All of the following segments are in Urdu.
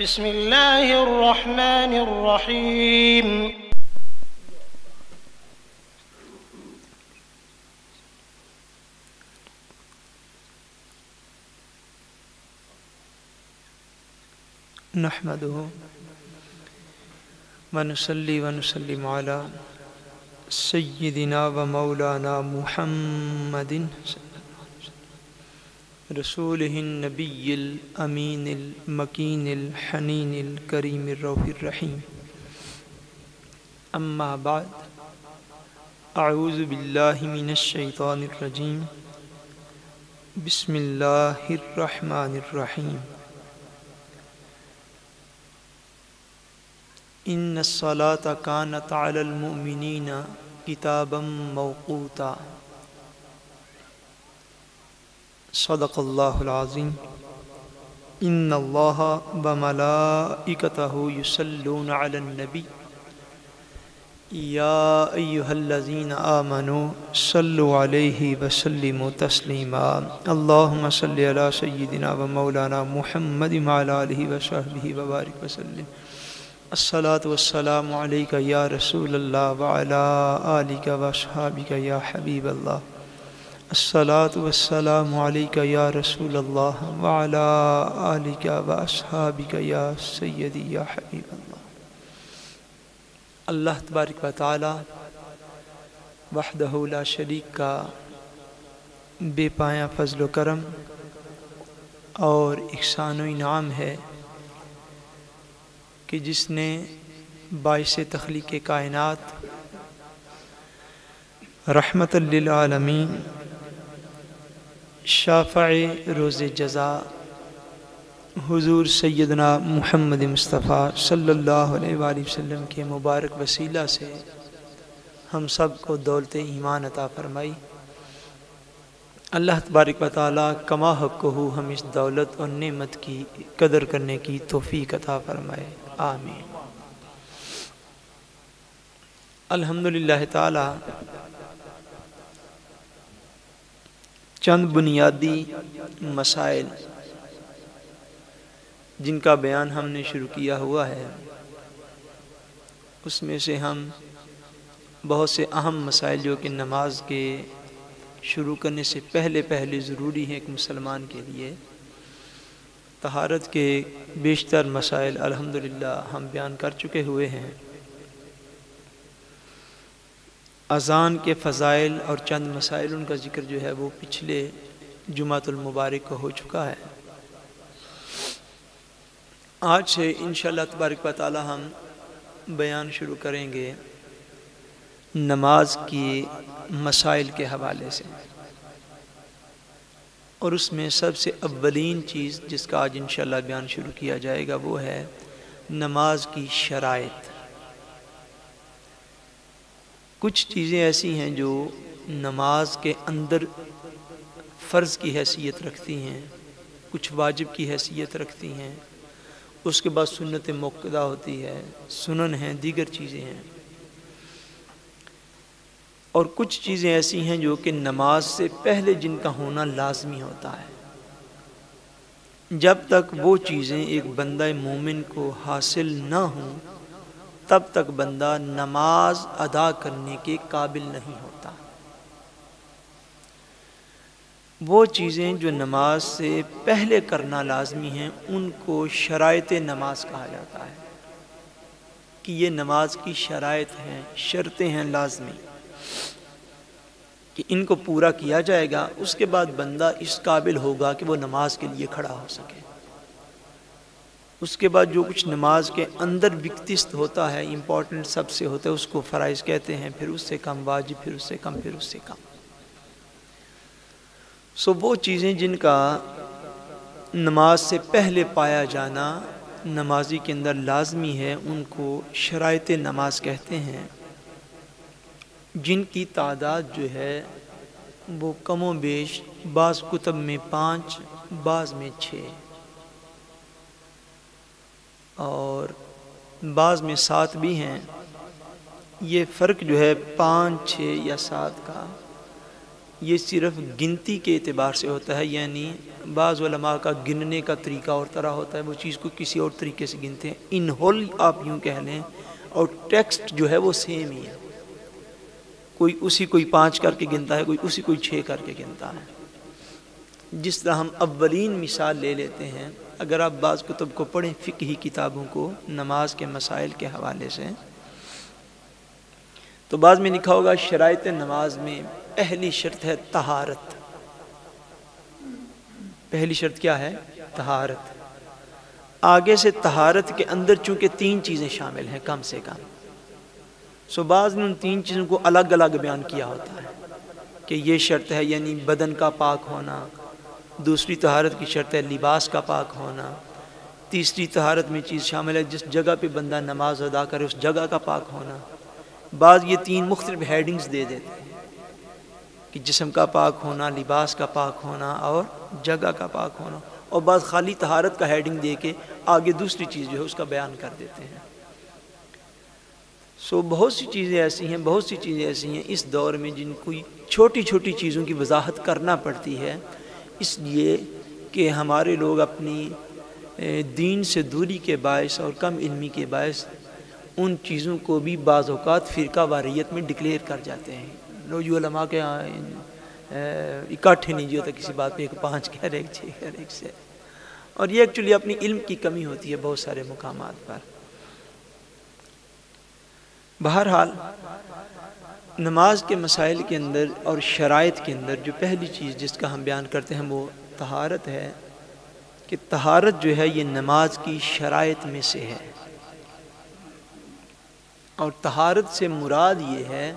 بسم اللہ الرحمن الرحیم۔ نحمده ونصلي ونسلم على سيدنا ومولانا محمد رسوله النبي الأمين المكين الحنين الكريم الرؤوف الرحيم، أما بعد، أعوذ بالله من الشيطان الرجيم، بسم الله الرحمن الرحيم، إن الصلاة كانت على المؤمنين كتابا موقوتا، صدق اللہ العظیم۔ ان اللہ وملائکتہ یصلون علی النبی یا ایہا الذین آمنوا صلوا علیہ وسلموا تسلیما، اللہم صلی علی سیدنا و مولانا محمد وعلی آلہ وصحبہ وبارک وسلم۔ الصلاۃ والسلام علیک یا رسول اللہ وعلی آلک واصحابک یا حبیب اللہ، الصلاۃ والسلام علیک یا رسول اللہ وعلی آلک واصحابک یا سیدی یا حبیب اللہ۔ اللہ تبارک و تعالی وحدہ لا شریک کا بے پایہ فضل و کرم اور احسان و انعام ہے کہ جس نے باعث تخلیق کائنات رحمت للعالمین شافع روز جزا حضور سیدنا محمد مصطفیٰ صلی اللہ علیہ وآلہ وسلم کے مبارک وسیلہ سے ہم سب کو دولت ایمان عطا فرمائی۔ اللہ تبارک و تعالی کما حقہ ہم اس دولت اور نعمت کی قدر کرنے کی توفیق عطا فرمائے، آمین۔ الحمدللہ تعالی چند بنیادی مسائل جن کا بیان ہم نے شروع کیا ہوا ہے، اس میں سے ہم بہت سے اہم مسائل جو کہ نماز کے شروع کرنے سے پہلے ضروری ہیں ایک مسلمان کے لیے، طہارت کے بیشتر مسائل الحمدللہ ہم بیان کر چکے ہوئے ہیں۔ اذان کے فضائل اور چند مسائل ان کا ذکر جو ہے وہ پچھلے جمعۃ المبارک کو ہو چکا ہے۔ آج سے انشاءاللہ تبارک و تعالی ہم بیان شروع کریں گے نماز کی مسائل کے حوالے سے، اور اس میں سب سے اولین چیز جس کا آج انشاءاللہ بیان شروع کیا جائے گا وہ ہے نماز کی شرائط۔ کچھ چیزیں ایسی ہیں جو نماز کے اندر فرض کی حیثیت رکھتی ہیں، کچھ واجب کی حیثیت رکھتی ہیں، اس کے بعد سنت موقدہ ہوتی ہے، سنن ہیں، دیگر چیزیں ہیں، اور کچھ چیزیں ایسی ہیں جو کہ نماز سے پہلے جن کا ہونا لازمی ہوتا ہے۔ جب تک وہ چیزیں ایک بندہ مومن کو حاصل نہ ہوں تب تک بندہ نماز ادا کرنے کے قابل نہیں ہوتا۔ وہ چیزیں جو نماز سے پہلے کرنا لازمی ہیں ان کو شرائط نماز کہا جاتا ہے کہ یہ نماز کی شرائط ہیں، شرطیں ہیں لازمی کہ ان کو پورا کیا جائے گا، اس کے بعد بندہ اس قابل ہوگا کہ وہ نماز کے لیے کھڑا ہو سکے۔ اس کے بعد جو کچھ نماز کے اندر وقتست ہوتا ہے، امپورٹنٹ سب سے ہوتا ہے، اس کو فرائض کہتے ہیں، پھر اس سے کم واجب، پھر اس سے کم، پھر اس سے کم۔ وہ چیزیں جن کا نماز سے پہلے پایا جانا نمازی کے اندر لازمی ہے ان کو شرائط نماز کہتے ہیں، جن کی تعداد جو ہے وہ کم و بیش بعض کتب میں 5، بعض میں 6 اور بعض میں 7 بھی ہیں۔ یہ فرق جو ہے 5، 6 یا 7 کا یہ صرف گنتی کے اعتبار سے ہوتا ہے، یعنی بعض علماء کا گننے کا طریقہ اور طرح ہوتا ہے، وہ چیز کو کسی اور طریقے سے گنتے ہیں. ان ہول آپ یوں کہہ لیں، اور ٹیکسٹ جو ہے وہ سیم ہی ہے. کوئی اسی کوئی 5 کر کے گنتا ہے، کوئی اسی کوئی 6 کر کے گنتا ہے. جس طرح ہم اولین مثال لے لیتے ہیں، اگر آپ بعض کتب کو پڑھیں، فقہی کتابوں کو نماز کے مسائل کے حوالے سے، تو بعض میں لکھا ہوگا شرائط نماز میں پہلی شرط ہے طہارت. پہلی شرط کیا ہے؟ طہارت. آگے سے طہارت کے اندر چونکہ 3 چیزیں شامل ہیں کم سے کم، سو بعض نے ان 3 چیزوں کو الگ الگ بیان کیا ہوتا ہے کہ یہ شرط ہے، یعنی بدن کا پاک ہونا. دوسری طہارت کی شرط ہے لباس کا پاک ہونا. تیسری طہارت میں چیز شامل ہے جس جگہ پہ بندہ نماز ادا کرے اس جگہ کا پاک ہونا. بعض یہ 3 مختلف ہیڈنگز دے دیتے ہیں کہ جسم کا پاک ہونا، لباس کا پاک ہونا اور جگہ کا پاک ہونا، اور بعض خالی طہارت کا ہیڈنگ دے کے آگے دوسری چیز جو ہے اس کا بیان کر دیتے ہیں. سو بہت سی چیزیں ایسی ہیں اس دور میں جن کو چھوٹی چھوٹی چیزوں کی وضاحت کرنا پڑتی ہے، اس لیے کہ ہمارے لوگ اپنی دین سے دوری کے باعث اور کم علمی کے باعث ان چیزوں کو بھی بعض اوقات فرقہ واریت میں ڈکلیئر کر جاتے ہیں. لوگ جو علماء کے اکٹھے نہیں ہوتا کسی بات پہ، ایک 5 کہہ رہے، ایک 6 کہہ رہے، ایک سے، اور یہ ایکچولی اپنی علم کی کمی ہوتی ہے بہت سارے مقامات پر. بہرحال نماز کے مسائل کے اندر اور شرائط کے اندر جو پہلی چیز جس کا ہم بیان کرتے ہیں وہ طہارت ہے، کہ طہارت جو ہے یہ نماز کی شرائط میں سے ہے. اور طہارت سے مراد یہ ہے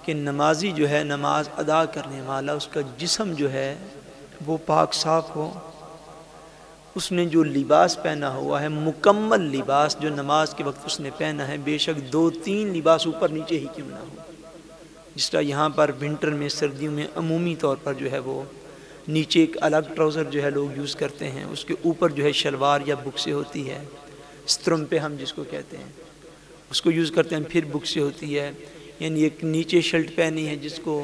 کہ نمازی جو ہے، نماز ادا کرنے والا، اس کا جسم جو ہے وہ پاک صاف ہو. اس نے جو لباس پہنا ہوا ہے، مکمل لباس جو نماز کے وقت اس نے پہنا ہے، بے شک 2-3 لباس اوپر نیچے ہی کیوں نہ ہو. جس طرح یہاں پر ونٹر میں، سردیوں میں عمومی طور پر جو ہے وہ نیچے ایک الگ ٹراؤزر جو ہے لوگ یوز کرتے ہیں، اس کے اوپر جو ہے شلوار یا بکسے ہوتی ہے، سترم پہ ہم جس کو کہتے ہیں اس کو یوز کرتے ہیں. پھر بکسے ہوتی ہے، یعنی ایک نیچے شرٹ پہنی ہے جس کو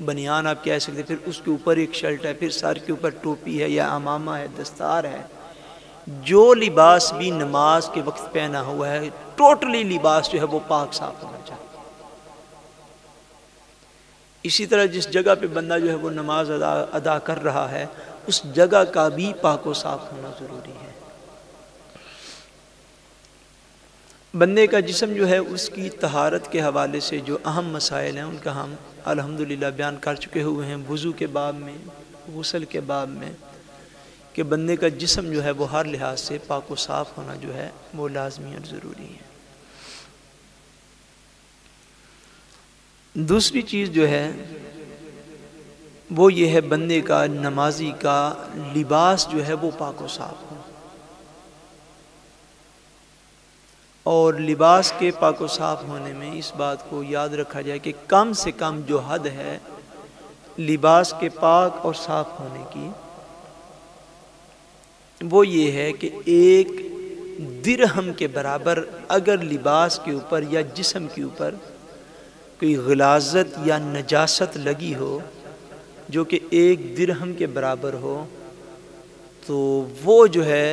بنیان آپ کہہ سکتے ہیں، پھر اس کے اوپر ایک شرٹ ہے، پھر سر کے اوپر ٹوپی ہے یا عمامہ ہے، دستار ہے. جو لباس بھی نماز کے وقت پہنا ہوا ہے، ٹوٹلی لباس جو ہے وہ پاک صاف ہونا چاہیے. اسی طرح جس جگہ پہ بندہ جو ہے وہ نماز ادا کر رہا ہے، اس جگہ کا بھی پاک و صاف ہونا ضروری ہے. بندے کا جسم جو ہے اس کی طہارت کے حوالے سے جو اہم مسائل ہیں ان کا ہم الحمدللہ بیان کر چکے ہوئے ہیں وضو کے باب میں، غسل کے باب میں، کہ بندے کا جسم جو ہے وہ ہر لحاظ سے پاک و صاف ہونا جو ہے وہ لازمی اور ضروری ہے. دوسری چیز جو ہے وہ یہ ہے بندے کا، نمازی کا لباس جو ہے وہ پاک و صاف ہو. اور لباس کے پاک و صاف ہونے میں اس بات کو یاد رکھا جائے کہ کم سے کم جو حد ہے لباس کے پاک اور صاف ہونے کی، وہ یہ ہے کہ 1 درہم کے برابر اگر لباس کے اوپر یا جسم کے اوپر کوئی غلاظت یا نجاست لگی ہو جو کہ 1 درہم کے برابر ہو، تو وہ جو ہے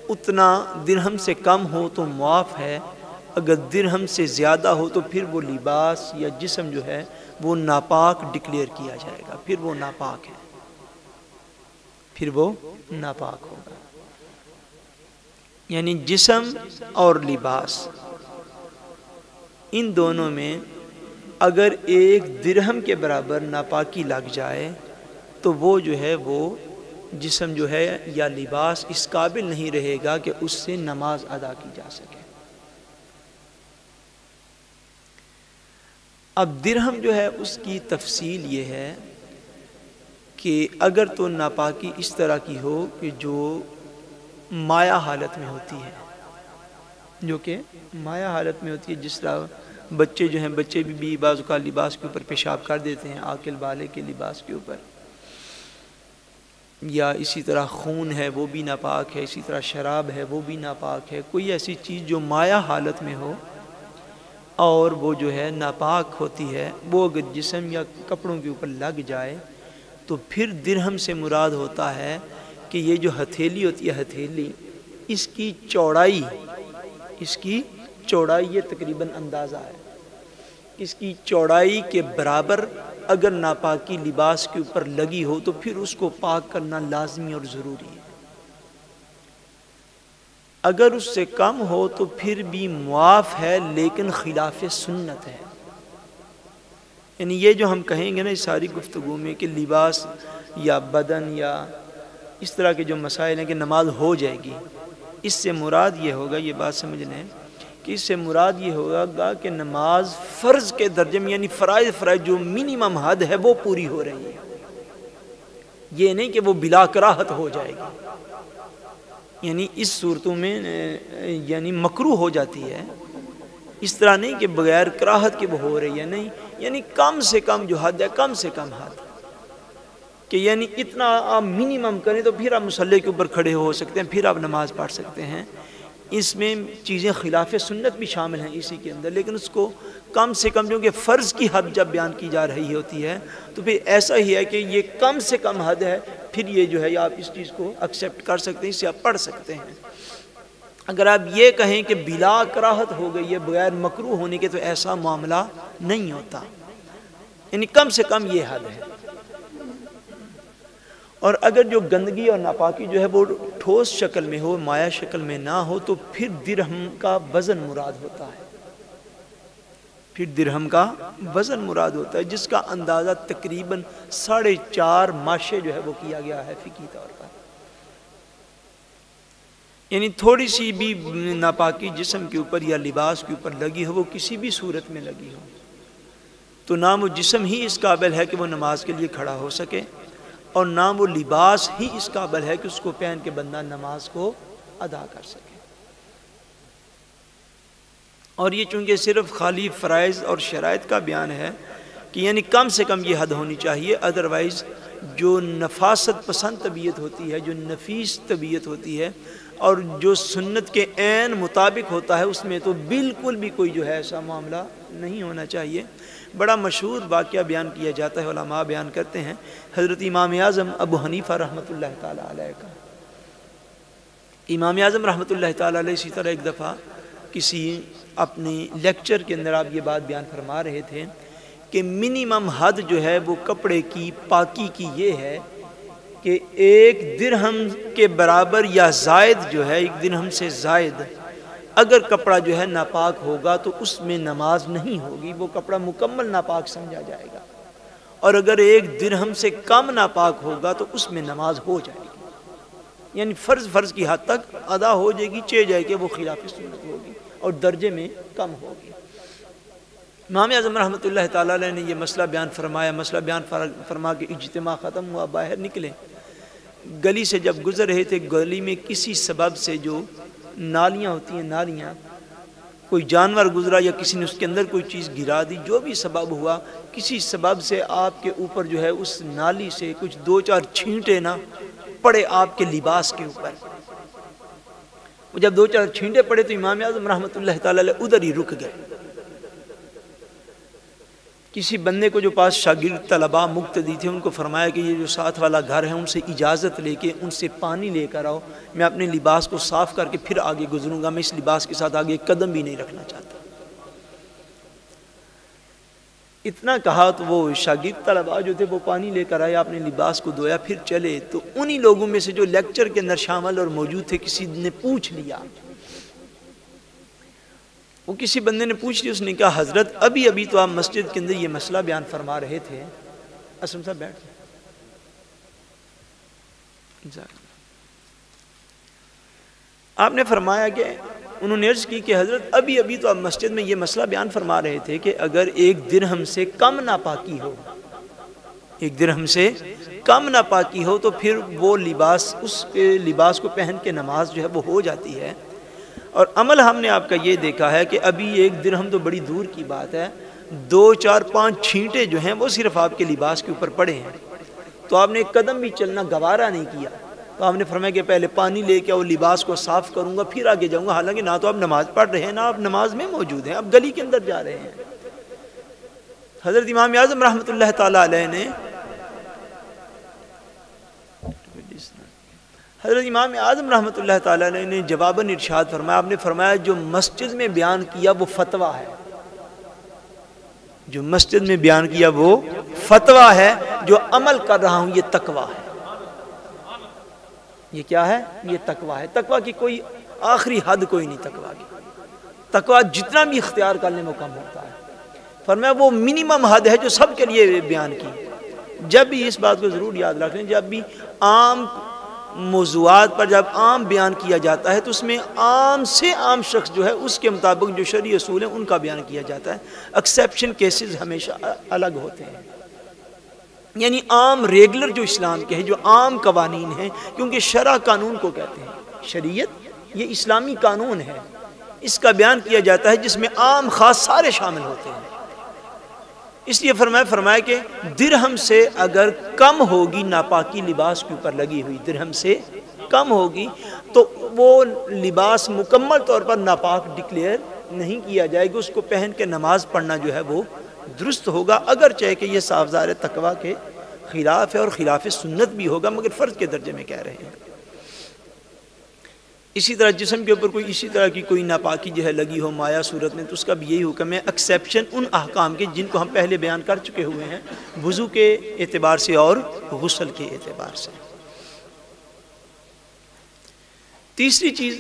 اتنا درہم سے کم ہو تو معاف ہے. اگر درہم سے زیادہ ہو تو پھر وہ لباس یا جسم جو ہے وہ ناپاک ڈکلیئر کیا جائے گا، پھر وہ ناپاک ہے، پھر وہ ناپاک ہوگا. یعنی جسم اور لباس ان دونوں میں اگر 1 درہم کے برابر ناپاکی لگ جائے تو وہ جو ہے وہ جسم جو ہے یا لباس اس قابل نہیں رہے گا کہ اس سے نماز ادا کی جا سکے. اب درہم جو ہے اس کی تفصیل یہ ہے کہ اگر تو ناپاکی اس طرح کی ہو کہ جو مایا حالت میں ہوتی ہے، جو کہ مایا حالت میں ہوتی ہے، جس طرح بچے جو ہیں، بچے بھی بعض اوقات لباس کے اوپر پیشاب کر دیتے ہیں، عاقل بالغ کے لباس کے اوپر، یا اسی طرح خون ہے وہ بھی ناپاک ہے، اسی طرح شراب ہے وہ بھی ناپاک ہے. کوئی ایسی چیز جو مایا حالت میں ہو اور وہ جو ہے ناپاک ہوتی ہے، وہ اگر جسم یا کپڑوں کے اوپر لگ جائے تو پھر درہم سے مراد ہوتا ہے کہ یہ جو ہتھیلی ہوتی ہے، ہتھیلی اس کی چوڑائی یہ تقریباً اندازہ ہے، اس کی چوڑائی کے برابر اگر ناپاکی لباس کے اوپر لگی ہو تو پھر اس کو پاک کرنا لازمی اور ضروری ہے۔ اگر اس سے کم ہو تو پھر بھی معاف ہے لیکن خلاف سنت ہے۔ یعنی یہ جو ہم کہیں گے نا اس ساری گفتگو میں کہ لباس یا بدن یا اس طرح کے جو مسائل ہیں کہ نماز ہو جائے گی، اس سے مراد یہ ہوگا، یہ بات سمجھ لیں کہ اس سے مراد یہ ہوگا کہ نماز فرض کے درجے میں، یعنی فرائض جو منیمم حد ہے وہ پوری ہو رہی ہے، یہ نہیں کہ وہ بلا کراہت ہو جائے گی، یعنی اس صورتوں میں یعنی مکروہ ہو جاتی ہے، اس طرح نہیں کہ بغیر کراہت کے وہ ہو رہی ہے، نہیں، یعنی کم سے کم جو حد ہے، کم سے کم حد کہ یعنی اتنا آپ منیمم کریں تو پھر آپ مصلی کے اوپر کھڑے ہو سکتے ہیں، پھر آپ نماز پڑھ سکتے ہیں۔ اس میں چیزیں خلاف سنت بھی شامل ہیں اسی کے اندر، لیکن اس کو کم سے کم، کیونکہ فرض کی حد جب بیان کی جا رہی ہوتی ہے تو پھر ایسا ہی ہے کہ یہ کم سے کم حد ہے، پھر یہ جو ہے آپ اس چیز کو ایکسیپٹ کر سکتے ہیں، اس سے آپ پڑھ سکتے ہیں۔ اگر آپ یہ کہیں کہ بلا کراہت ہو گئی ہے بغیر مکروہ ہونے کے، تو ایسا معاملہ نہیں ہوتا، یعنی کم سے کم یہ حد ہے۔ اور اگر جو گندگی اور ناپاکی جو ہے وہ ٹھوس شکل میں ہو، مائع شکل میں نہ ہو، تو پھر درہم کا وزن مراد ہوتا ہے، پھر درہم کا وزن مراد ہوتا ہے، جس کا اندازہ تقریباً 4.5 ماشے جو ہے وہ کیا گیا ہے فقہی طور پر۔ یعنی تھوڑی سی بھی ناپاکی جسم کے اوپر یا لباس کے اوپر لگی ہو، وہ کسی بھی صورت میں لگی ہو، تو نہ وہ جسم ہی اس قابل ہے کہ وہ نماز کے لیے کھڑا ہو سکے، اور نہ وہ لباس ہی اس قابل ہے کہ اس کو پہن کے بندہ نماز کو ادا کر سکے۔ اور یہ چونکہ صرف خالی فرائض اور شرائط کا بیان ہے کہ یعنی کم سے کم یہ حد ہونی چاہیے، ادروائز جو نفاست پسند طبیعت ہوتی ہے، جو نفیس طبیعت ہوتی ہے اور جو سنت کے عین مطابق ہوتا ہے، اس میں تو بالکل بھی کوئی جو ہے ایسا معاملہ نہیں ہونا چاہیے۔ بڑا مشہور واقعہ بیان کیا جاتا ہے، علماء بیان کرتے ہیں، حضرت امام اعظم ابو حنیفہ رحمۃ اللہ تعالی علیہ کا۔ امام اعظم رحمۃ اللہ تعالی علیہ اسی طرح ایک دفعہ کسی اپنے لیکچر کے اندر آپ یہ بات بیان فرما رہے تھے کہ منیمم حد جو ہے وہ کپڑے کی پاکی کی یہ ہے کہ 1 درہم کے برابر یا زائد جو ہے، 1 درہم سے زائد اگر کپڑا جو ہے ناپاک ہوگا تو اس میں نماز نہیں ہوگی، وہ کپڑا مکمل ناپاک سمجھا جائے گا، اور اگر 1 درہم سے کم ناپاک ہوگا تو اس میں نماز ہو جائے گی، یعنی فرض کی حد تک ادا ہو جائے گی، چہ جائے کہ وہ خلاف سنت ہوگی اور درجے میں کم ہوگی۔ امام اعظم رحمۃ اللہ تعالی علیہ نے یہ مسئلہ بیان فرمایا، مسئلہ بیان فرما کے اجتماع ختم ہوا، باہر نکلے، گلی سے جب گزر رہے تھے، گلی میں کسی سبب سے جو نالیاں ہوتی ہیں، نالیاں، کوئی جانور گزرا یا کسی نے اس کے اندر کوئی چیز گرا دی، جو بھی سبب ہوا، کسی سبب سے آپ کے اوپر جو ہے اس نالی سے کچھ 2-4 چھینٹے نہ پڑے آپ کے لباس کے اوپر۔ جب 2-4 چھینٹے پڑے تو امام اعظم رحمۃ اللہ تعالی علیہ ادھر ہی رک گئے۔ کسی بندے کو جو پاس شاگرد طلباء مقتدی تھے، ان کو فرمایا کہ یہ جو ساتھ والا گھر ہے ان سے اجازت لے کے ان سے پانی لے کر آؤ، میں اپنے لباس کو صاف کر کے پھر آگے گزروں گا، میں اس لباس کے ساتھ آگے قدم بھی نہیں رکھنا چاہتا۔ اتنا کہا تو وہ شاگرد طلباء جو تھے وہ پانی لے کر آئے، اپنے لباس کو دھویا، پھر چلے، تو انہی لوگوں میں سے جو لیکچر کے اندر شامل اور موجود تھے کسی نے پوچھ لیا، وہ کسی بندے نے پوچھ لیا، اس نے کہا حضرت ابھی تو آپ مسجد کے اندر یہ مسئلہ بیان فرما رہے تھے، اسلم صاحب بیٹھ جائیں، آپ نے فرمایا کہ انہوں نے عرض کی کہ حضرت ابھی تو آپ مسجد میں یہ مسئلہ بیان فرما رہے تھے کہ اگر 1 درہم سے کم ناپاکی ہو، 1 درہم سے کم ناپاکی ہو تو پھر وہ لباس، اس لباس کو پہن کے نماز جو ہے وہ ہو جاتی ہے۔ اور عمل ہم نے آپ کا یہ دیکھا ہے کہ ابھی 1 درہم تو بڑی دور کی بات ہے، 2-4-5 چھینٹے جو ہیں وہ صرف آپ کے لباس کے اوپر پڑے ہیں، تو آپ نے ایک قدم بھی چلنا گوارا نہیں کیا، تو آپ نے فرمایا کہ پہلے پانی لے کے اور لباس کو صاف کروں گا پھر آگے جاؤں گا، حالانکہ نہ تو آپ نماز پڑھ رہے ہیں نہ آپ نماز میں موجود ہیں، آپ گلی کے اندر جا رہے ہیں۔ حضرت امام اعظم رحمۃ اللہ تعالی علیہ نے جواباً ارشاد فرمایا، آپ نے فرمایا جو مسجد میں بیان کیا وہ فتویٰ ہے، جو مسجد میں بیان کیا وہ فتویٰ ہے، جو عمل کر رہا ہوں یہ تقویٰ ہے۔ یہ کیا ہے؟ یہ تقویٰ ہے۔ تقویٰ کی کوئی آخری حد کوئی نہیں، تقویٰ کی تقویٰ جتنا بھی اختیار کر لیں وہ کم ہوتا ہے۔ فرمایا وہ منیمم حد ہے جو سب کے لیے بیان کی۔ جب بھی اس بات کو ضرور یاد رکھ لیں، جب بھی عام موضوعات پر جب عام بیان کیا جاتا ہے تو اس میں عام سے عام شخص جو ہے اس کے مطابق جو شرعی اصول ہیں ان کا بیان کیا جاتا ہے۔ ایکسیپشن کیسز ہمیشہ الگ ہوتے ہیں، یعنی عام ریگولر جو اسلام کے ہیں، جو عام قوانین ہیں، کیونکہ شرع قانون کو کہتے ہیں، شریعت یہ اسلامی قانون ہے، اس کا بیان کیا جاتا ہے جس میں عام خاص سارے شامل ہوتے ہیں۔ اس لیے فرمایا کہ درہم سے اگر کم ہوگی ناپاکی لباس کے اوپر لگی ہوئی، درہم سے کم ہوگی تو وہ لباس مکمل طور پر ناپاک ڈکلیئر نہیں کیا جائے گا، اس کو پہن کے نماز پڑھنا جو ہے وہ درست ہوگا، اگرچہ کہ یہ صاف ظاہر تقویٰ کے خلاف ہے اور خلاف سنت بھی ہوگا، مگر فرض کے درجے میں کہہ رہے ہیں۔ اسی طرح جسم کے اوپر کوئی اسی طرح کی کوئی ناپاکی جو ہے لگی ہو مایا صورت میں تو اس کا بھی یہی حکم ہے، ایکسیپشن ان احکام کے جن کو ہم پہلے بیان کر چکے ہوئے ہیں، وضو کے اعتبار سے اور غسل کے اعتبار سے۔ تیسری چیز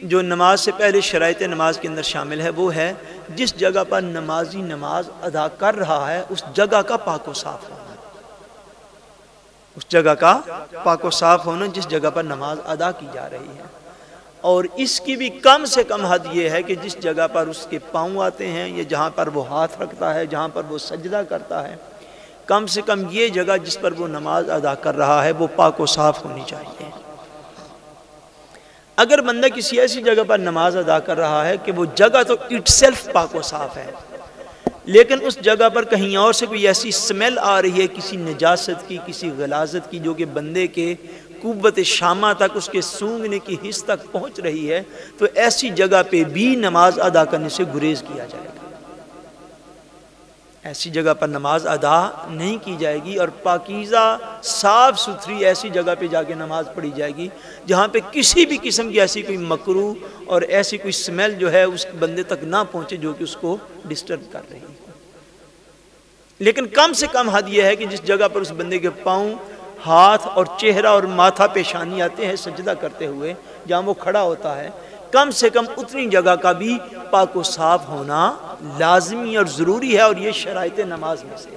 جو نماز سے پہلے شرائط نماز کے اندر شامل ہے وہ ہے جس جگہ پر نمازی نماز ادا کر رہا ہے اس جگہ کا پاک و صاف ہونا، اس جگہ کا پاک و صاف ہونا جس جگہ پر نماز ادا کی جا رہی ہے۔ اور اس کی بھی کم سے کم حد یہ ہے کہ جس جگہ پر اس کے پاؤں آتے ہیں یا جہاں پر وہ ہاتھ رکھتا ہے، جہاں پر وہ سجدہ کرتا ہے، کم سے کم یہ جگہ جس پر وہ نماز ادا کر رہا ہے وہ پاک و صاف ہونی چاہیے۔ اگر بندہ کسی ایسی جگہ پر نماز ادا کر رہا ہے کہ وہ جگہ تو اٹ سیلف پاک و صاف ہے، لیکن اس جگہ پر کہیں اور سے کوئی ایسی سمیل آ رہی ہے کسی نجاست کی، کسی غلاظت کی، جو کہ بندے کے قوت شامہ تک، اس کے سونگنے کی حس تک پہنچ رہی ہے، تو ایسی جگہ پہ بھی نماز ادا کرنے سے گریز کیا جائے گا۔ ایسی جگہ پر نماز ادا نہیں کی جائے گی، اور پاکیزہ صاف ستھری ایسی جگہ پہ جا کے نماز پڑھی جائے گی جہاں پہ کسی بھی قسم کی ایسی کوئی مکروہ اور ایسی کوئی سمیل جو ہے اس بندے تک نہ پہنچے جو کہ اس کو ڈسٹرب کر رہی ہے۔ لیکن کم سے کم حد یہ ہے کہ جس جگہ پر اس بندے کے پاؤں، ہاتھ اور چہرہ اور ماتھا پیشانی آتے ہیں سجدہ کرتے ہوئے، جہاں وہ کھڑا ہوتا ہے، کم سے کم اتنی جگہ کا بھی پاک و صاف ہونا لازمی اور ضروری ہے، اور یہ شرائط نماز میں سے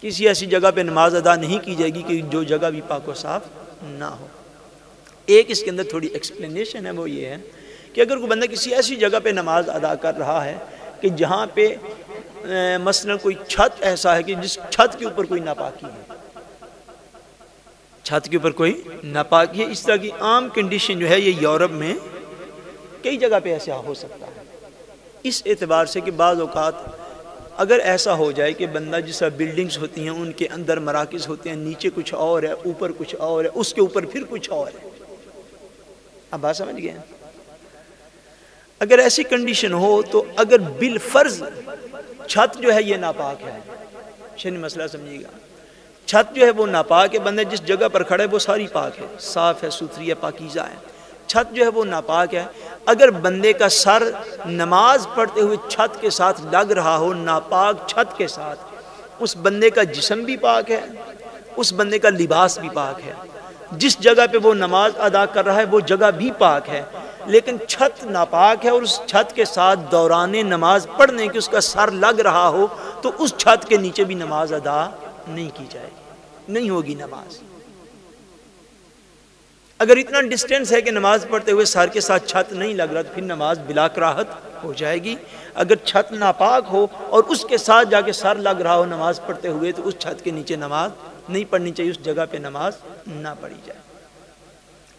کسی ایسی جگہ پہ نماز ادا نہیں کی جائے گی کہ جو جگہ بھی پاک و صاف نہ ہو۔ ایک اس کے اندر تھوڑی ایکسپلینیشن ہے، وہ یہ ہے کہ اگر کوئی بندہ کسی ایسی جگہ پہ نماز ادا کر رہا ہے کہ جہاں پہ مثلا کوئی چھت ایسا ہے کہ جس چھت کے اوپر کوئی ناپاکی ہے، چھت کے اوپر کوئی ناپاکی ہے، اس طرح کی عام کنڈیشن جو ہے یہ یورپ میں کئی جگہ پہ ایسا ہو سکتا ہے، اس اعتبار سے کہ بعض اوقات اگر ایسا ہو جائے کہ بندہ جس طرح بلڈنگز ہوتی ہیں ان کے اندر مراکز ہوتے ہیں، نیچے کچھ اور ہے، اوپر کچھ اور ہے، اس کے اوپر پھر کچھ اور ہے، اب بات سمجھ گئے ہیں؟ اگر ایسی کنڈیشن ہو تو اگر بالفرض چھت جو ہے یہ ناپاک ہے، شنی مسئلہ سمجھیے گا، چھت جو ہے وہ ناپاک ہے، بندہ جس جگہ پر کھڑا ہے وہ ساری پاک ہے، صاف ہے، ستھری ہے، پاکیزہ ہے، چھت جو ہے وہ ناپاک ہے، اگر بندے کا سر نماز پڑھتے ہوئے چھت کے ساتھ لگ رہا ہو، ناپاک چھت کے ساتھ، اس بندے کا جسم بھی پاک ہے، اس بندے کا لباس بھی پاک ہے، جس جگہ پہ وہ نماز ادا کر رہا ہے وہ جگہ بھی پاک ہے، لیکن چھت ناپاک ہے اور اس چھت کے ساتھ دوران نماز پڑھنے کی اس کا سر لگ رہا ہو تو اس چھت کے نیچے بھی نماز ادا نہیں کی جائے گی، نہیں ہوگی نماز۔ اگر اتنا ڈسٹینس ہے کہ نماز پڑھتے ہوئے سر کے ساتھ چھت نہیں لگ رہا تو پھر نماز بلا کراہت ہو جائے گی۔ اگر چھت ناپاک ہو اور اس کے ساتھ جا کے سر لگ رہا ہو نماز پڑھتے ہوئے تو اس چھت کے نیچے نماز نہیں پڑھنی چاہیے، اس جگہ پہ نماز نہ پڑھی جائے۔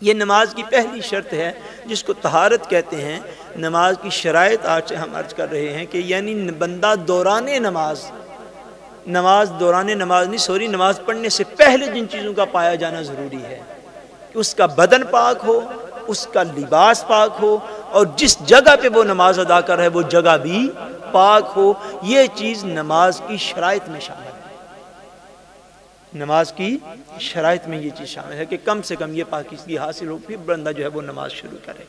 یہ نماز کی پہلی شرط ہے جس کو طہارت کہتے ہیں۔ نماز کی شرائط آج سے ہم عرض کر رہے ہیں کہ یعنی بندہ دوران نماز نماز دوران نماز نہیں، سوری، نماز پڑھنے سے پہلے جن چیزوں کا پایا جانا ضروری ہے کہ اس کا بدن پاک ہو، اس کا لباس پاک ہو، اور جس جگہ پہ وہ نماز ادا کر رہا ہے وہ جگہ بھی پاک ہو. یہ چیز نماز کی شرائط میں شامل ہے. نماز کی شرائط میں یہ چیز شامل ہے کہ کم سے کم یہ پاکیزگی حاصل ہو، پھر بندہ جو ہے وہ نماز شروع کرے.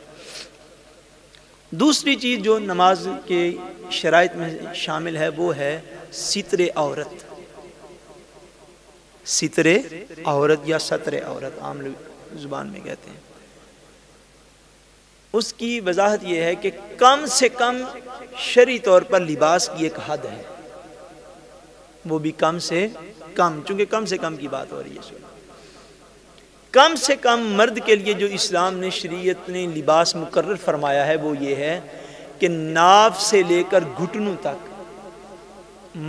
دوسری چیز جو نماز کے شرائط میں شامل ہے وہ ہے ستر عورت. ستر عورت یا ستر عورت عام زبان میں کہتے ہیں. اس کی وضاحت یہ ہے کہ کم سے کم شرعی طور پر لباس کی ایک حد ہے، وہ بھی کم سے کم، چونکہ کم سے کم کی بات ہو رہی ہے. کم سے کم مرد کے لیے جو اسلام نے، شریعت نے لباس مقرر فرمایا ہے وہ یہ ہے کہ ناف سے لے کر گھٹنوں تک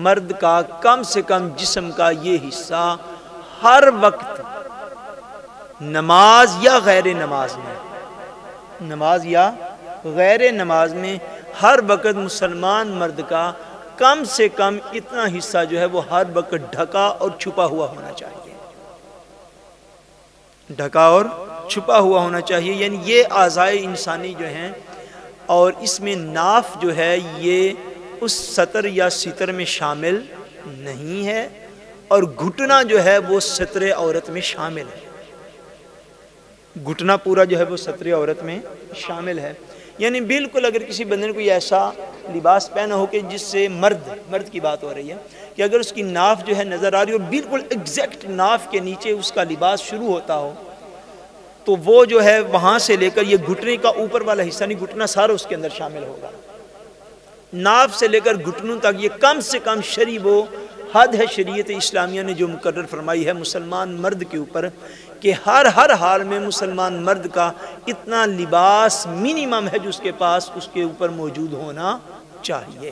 مرد کا کم سے کم جسم کا یہ حصہ ہر وقت نماز یا غیر نماز میں، نماز یا غیر نماز میں ہر وقت مسلمان مرد کا کم سے کم اتنا حصہ جو ہے وہ ہر وقت ڈھکا اور چھپا ہوا ہونا چاہیے. ڈھکا اور چھپا ہوا ہونا چاہیے. یعنی یہ اعضائے انسانی جو ہیں، اور اس میں ناف جو ہے یہ اس سطر یا ستر میں شامل نہیں ہے، اور گھٹنا جو ہے وہ ستر عورت میں شامل ہے. گھٹنا پورا جو ہے وہ ستر عورت میں شامل ہے. یعنی بالکل اگر کسی بندے نے کوئی ایسا لباس پہنا ہو کہ جس سے مرد کی بات ہو رہی ہے کہ اگر اس کی ناف جو ہے نظر آ رہی ہو، بالکل ایگزیکٹ ناف کے نیچے اس کا لباس شروع ہوتا ہو، تو وہ جو ہے وہاں سے لے کر یہ گھٹنے کا اوپر والا حصہ نہیں، گھٹنا سارا اس کے اندر شامل ہوگا. ناف سے لے کر گھٹنوں تک یہ کم سے کم شرعی وہ حد ہے شریعت اسلامیہ نے جو مقرر فرمائی ہے مسلمان مرد کے اوپر، کہ ہر حال میں مسلمان مرد کا اتنا لباس منیمم ہے جو اس کے پاس اس کے اوپر موجود ہونا چاہیے.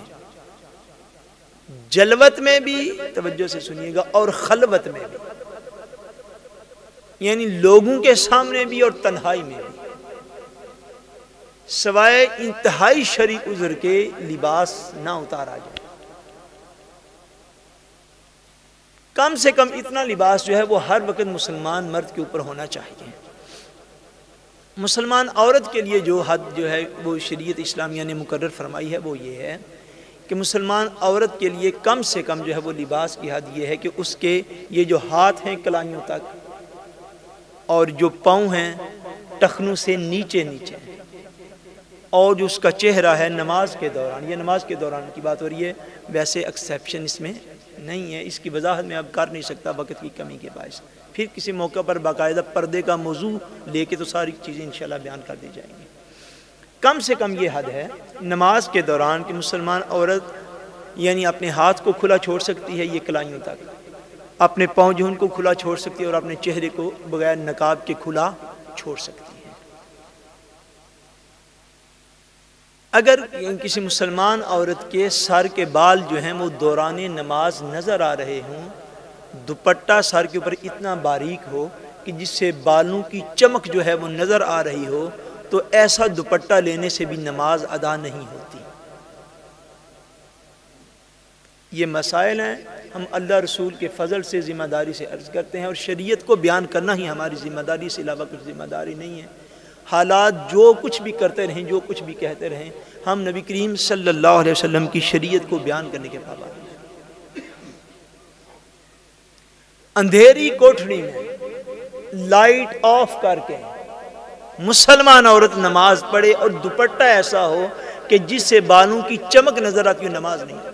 جلوت میں بھی توجہ سے سنیے گا، اور خلوت میں بھی، یعنی لوگوں کے سامنے بھی اور تنہائی میں بھی، سوائے انتہائی شرعی عذر کے لباس نہ اتارا جائے. کم سے کم اتنا لباس جو ہے وہ ہر وقت مسلمان مرد کے اوپر ہونا چاہیے. مسلمان عورت کے لیے جو حد جو ہے وہ شریعت اسلامیہ نے مقرر فرمائی ہے وہ یہ ہے کہ مسلمان عورت کے لیے کم سے کم جو ہے وہ لباس کی حد یہ ہے کہ اس کے یہ جو ہاتھ ہیں کلائیوں تک، اور جو پاؤں ہیں ٹخنوں سے نیچے، اور جو اس کا چہرہ ہے نماز کے دوران، یہ نماز کے دوران کی بات ہو رہی ہے، ویسے ایکسیپشن اس میں نہیں ہے. اس کی وضاحت میں اب کر نہیں سکتا وقت کی کمی کے باعث. پھر کسی موقع پر باقاعدہ پردے کا موضوع لے کے تو ساری چیزیں انشاءاللہ بیان کر دی جائیں گی. کم سے کم یہ حد ہے نماز کے دوران کہ مسلمان عورت یعنی اپنے ہاتھ کو کھلا چھوڑ سکتی ہے یہ کلائیوں تک، اپنے پاؤں جو ان کو کھلا چھوڑ سکتی ہے، اور اپنے چہرے کو بغیر نقاب کے کھلا چھوڑ سکتی ہے. اگر کسی مسلمان عورت کے سر کے بال جو ہیں وہ دوران نماز نظر آ رہے ہوں، دوپٹہ سر کے اوپر اتنا باریک ہو کہ جس سے بالوں کی چمک جو ہے وہ نظر آ رہی ہو، تو ایسا دوپٹہ لینے سے بھی نماز ادا نہیں ہوتی. یہ مسائل ہیں، ہم اللہ رسول کے فضل سے ذمہ داری سے عرض کرتے ہیں، اور شریعت کو بیان کرنا ہی ہماری ذمہ داری سے علاوہ کچھ ذمہ داری نہیں ہے. حالات جو کچھ بھی کرتے رہیں، جو کچھ بھی کہتے رہیں، ہم نبی کریم صلی اللہ علیہ وسلم کی شریعت کو بیان کرنے کے پابند ہیں. اندھیری کوٹھڑی میں لائٹ آف کر کے مسلمان عورت نماز پڑھے اور دوپٹہ ایسا ہو کہ جس سے بالوں کی چمک نظر آتی ہو، نماز نہیں ہوگی.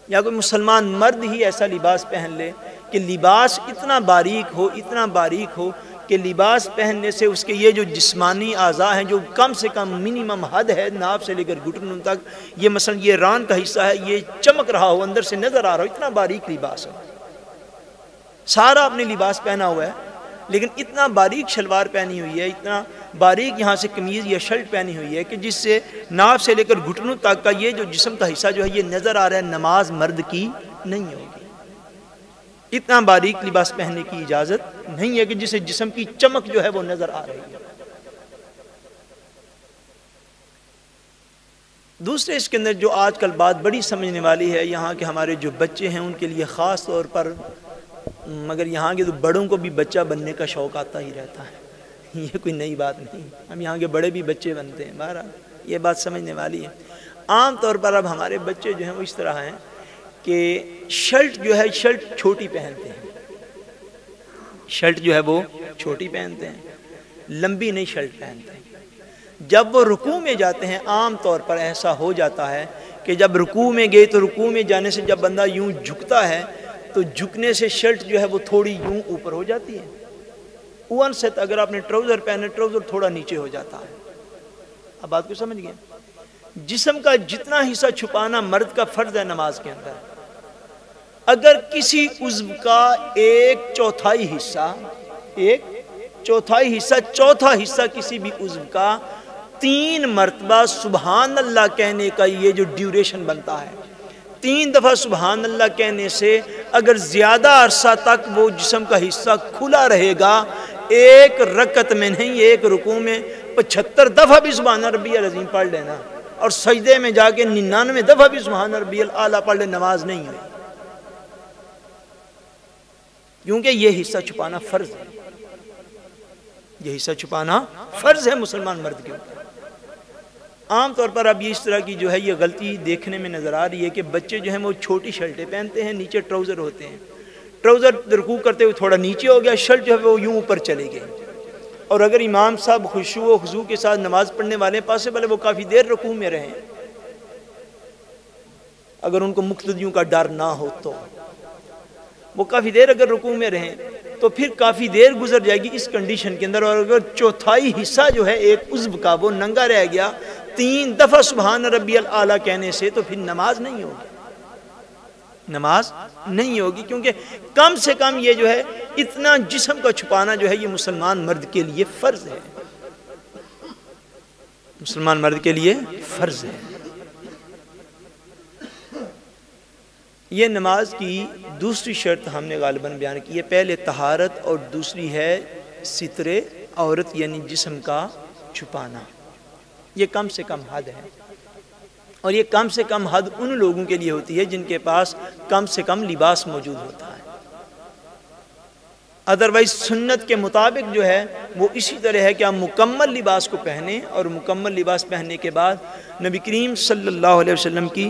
یا کوئی مسلمان مرد ہی ایسا لباس پہن لے کہ لباس اتنا باریک ہو کہ لباس پہننے سے اس کے یہ جو جسمانی اعضاء ہیں جو کم سے کم منیمم حد ہے ناف سے لے کر گھٹنوں تک، یہ مثلا یہ ران کا حصہ ہے، یہ چمک رہا ہو، اندر سے نظر آ رہا ہو، اتنا باریک لباس ہو. سارا اپنے لباس پہنا ہوا ہے لیکن اتنا باریک شلوار پہنی ہوئی ہے، اتنا باریک یہاں سے قمیض یا شرٹ پہنی ہوئی ہے کہ جس سے ناف سے لے کر گھٹنوں تک کا یہ جو جسم کا حصہ جو ہے یہ نظر آ رہا ہے، نماز مرد کی نہیں ہوگی. اتنا باریک لباس پہننے کی اجازت نہیں ہے کہ جس سے جسم کی چمک جو ہے وہ نظر آ رہی ہے. دوسرے اس کے اندر جو آج کل بات بڑی سمجھنے والی ہے، یہاں کے ہمارے جو بچے ہیں ان کے لیے خاص طور پر، مگر یہاں کے تو بڑوں کو بھی بچہ بننے کا شوق آتا ہی رہتا ہے، یہ کوئی نئی بات نہیں، ہم یہاں کے بڑے بھی بچے بنتے ہیں، بہرحال یہ بات سمجھنے والی ہے۔ عام طور پر اب ہمارے بچے جو ہیں وہ اس طرح ہیں کہ شرٹ جو ہے شرٹ چھوٹی پہنتے ہیں، شرٹ جو ہے وہ چھوٹی پہنتے ہیں، لمبی نہیں شرٹ پہنتے ہیں۔ جب وہ رکوع میں جاتے ہیں عام طور پر ایسا ہو جاتا ہے کہ جب رکوع میں گئے تو رکوع میں جانے سے جب بندہ یوں جھکتا ہے تو جھکنے سے شرٹ جو ہے وہ تھوڑی یوں اوپر ہو جاتی ہے، اوون سے اگر آپ نے ٹراؤزر پہنے ٹراؤزر تھوڑا نیچے ہو جاتا ہے۔ اب بات کو سمجھ گئے؟ جسم کا جتنا حصہ چھپانا مرد کا فرض ہے نماز کے اندر، اگر کسی عضو کا ایک چوتھائی حصہ چوتھا حصہ کسی بھی عضو کا 3 مرتبہ سبحان اللہ کہنے کا یہ جو ڈیوریشن بنتا ہے، 3 دفعہ سبحان اللہ کہنے سے اگر زیادہ عرصہ تک وہ جسم کا حصہ کھلا رہے گا، ایک رکعت میں نہیں ایک رکوع میں 75 دفعہ بھی سبحان ربی العظیم پڑھ لینا اور سجدے میں جا کے 99 دفعہ بھی سبحان ربی الاعلیٰ پڑھ لے، نماز نہیں ہوئی، کیونکہ یہ حصہ چھپانا فرض ہے، یہ حصہ چھپانا فرض ہے مسلمان مرد کے اوپر۔ عام طور پر اب یہ اس طرح کی جو ہے یہ غلطی دیکھنے میں نظر آ رہی ہے کہ بچے جو ہیں وہ چھوٹی شرٹیں پہنتے ہیں، نیچے ٹراؤزر ہوتے ہیں، ٹراؤزر رکوع کرتے ہوئے تھوڑا نیچے ہو گیا، شرٹ جو ہے وہ یوں اوپر چلے گئے، اور اگر امام صاحب خشوع و خضوع کے ساتھ نماز پڑھنے والے پاسبل ہے وہ کافی دیر رکوع میں رہیں، اگر ان کو مقتدیوں کا ڈر نہ ہو تو وہ کافی دیر اگر رکوع میں رہیں تو پھر کافی دیر گزر جائے گی اس کنڈیشن کے اندر، اور اگر چوتھائی حصہ جو ہے ایک عضو کا وہ ننگا رہ گیا 3 دفعہ سبحان ربی الاعلیٰ کہنے سے، تو پھر نماز نہیں ہوگی، نماز نہیں ہوگی، کیونکہ کم سے کم یہ جو ہے اتنا جسم کا چھپانا جو ہے یہ مسلمان مرد کے لیے فرض ہے، مسلمان مرد کے لیے فرض ہے۔ یہ نماز کی دوسری شرط ہم نے غالباً بیان کی ہے، پہلے طہارت اور دوسری ہے ستر عورت یعنی جسم کا چھپانا، یہ کم سے کم حد ہے، اور یہ کم سے کم حد ان لوگوں کے لیے ہوتی ہے جن کے پاس کم سے کم لباس موجود ہوتا ہے، ادروائز سنت کے مطابق جو ہے وہ اسی طرح ہے کہ آپ مکمل لباس کو پہنیں، اور مکمل لباس پہننے کے بعد نبی کریم صلی اللہ علیہ وسلم کی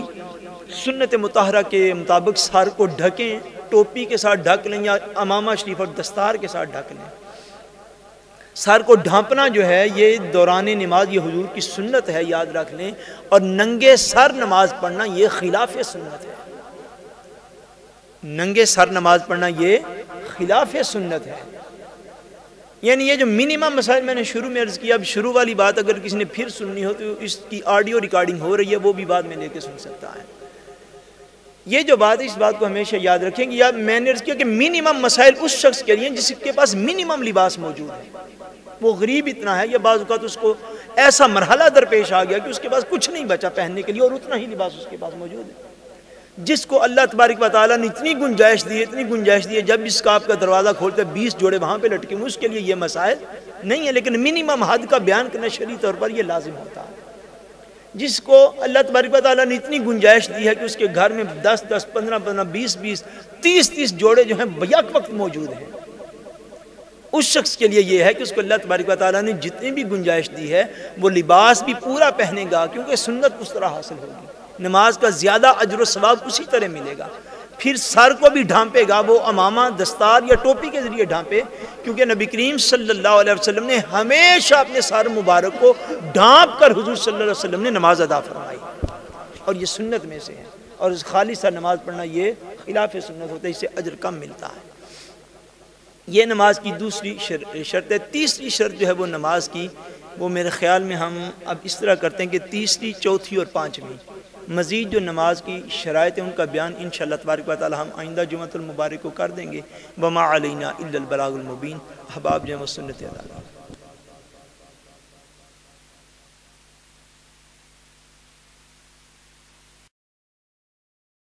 سنت مطہرہ کے مطابق سر کو ڈھکیں، ٹوپی کے ساتھ ڈھک لیں یا امامہ شریف اور دستار کے ساتھ ڈھک لیں۔ سر کو ڈھانپنا جو ہے یہ دوران نماز یہ حضور کی سنت ہے، یاد رکھ لیں، اور ننگے سر نماز پڑھنا یہ خلاف سنت ہے، ننگے سر نماز پڑھنا یہ خلاف سنت ہے۔ یعنی یہ جو منیمم مسائل میں نے شروع میں عرض کیا، اب شروع والی بات اگر کسی نے پھر سننی ہو تو اس کی آڈیو ریکارڈنگ ہو رہی ہے، وہ بھی بعد میں لے کے سن سکتا ہے۔ یہ جو بات ہے اس بات کو ہمیشہ یاد رکھیں گے، یا میں نے عرض کیا کہ منیمم مسائل اس شخص کے لیے جس کے پاس منیمم لباس موجود ہے، وہ غریب اتنا ہے یا بعض اوقات اس کو ایسا مرحلہ درپیش آ گیا کہ اس کے پاس کچھ نہیں بچا پہننے کے لیے اور اتنا ہی لباس اس کے پاس موجود ہے، جس کو اللہ تبارک و تعالیٰ نے اتنی گنجائش دی ہے جب اس کا آپ کا دروازہ کھولتے 20 جوڑے وہاں پہ لٹکے ہوئے، اس کے لیے یہ مسائل نہیں ہے، لیکن منیمم حد کا بیان کرنا شرعی طور پر یہ لازم ہوتا ہے۔ جس کو اللہ تبارک و تعالیٰ نے اتنی گنجائش دی ہے کہ اس کے گھر میں 10 15 20 30 جوڑے جو ہیں بیک وقت موجود ہیں، اس شخص کے لیے یہ ہے کہ اس کو اللہ تبارک و تعالیٰ نے جتنی بھی گنجائش دی ہے وہ لباس بھی پورا پہنے گا، کیونکہ سنت اس طرح حاصل ہوگی، نماز کا زیادہ اجر و ثواب اسی طرح ملے گا۔ پھر سر کو بھی ڈھانپے گا، وہ امامہ دستار یا ٹوپی کے ذریعے ڈھانپے، کیونکہ نبی کریم صلی اللہ علیہ وسلم نے ہمیشہ اپنے سر مبارک کو ڈھانپ کر حضور صلی اللہ علیہ وسلم نے نماز ادا فرمائی، اور یہ سنت میں سے ہے، اور خالی سر نماز پڑھنا یہ خلاف سنت ہوتا ہے، اس سے اجر کم ملتا ہے۔ یہ نماز کی دوسری شرط ہے۔ تیسری شرط جو ہے وہ نماز کی، وہ میرے خیال میں ہم اب اس طرح کرتے ہیں کہ تیسری، چوتھی اور پانچویں مزید جو نماز کی شرائط ہیں ان کا بیان انشاءاللہ تبارک و تعالی ہم آئندہ جمعۃ المبارک کو کر دیں گے۔ وما علینا الا البلاغ المبین۔ احباب جو ہیں وہ سنت ادا کریں۔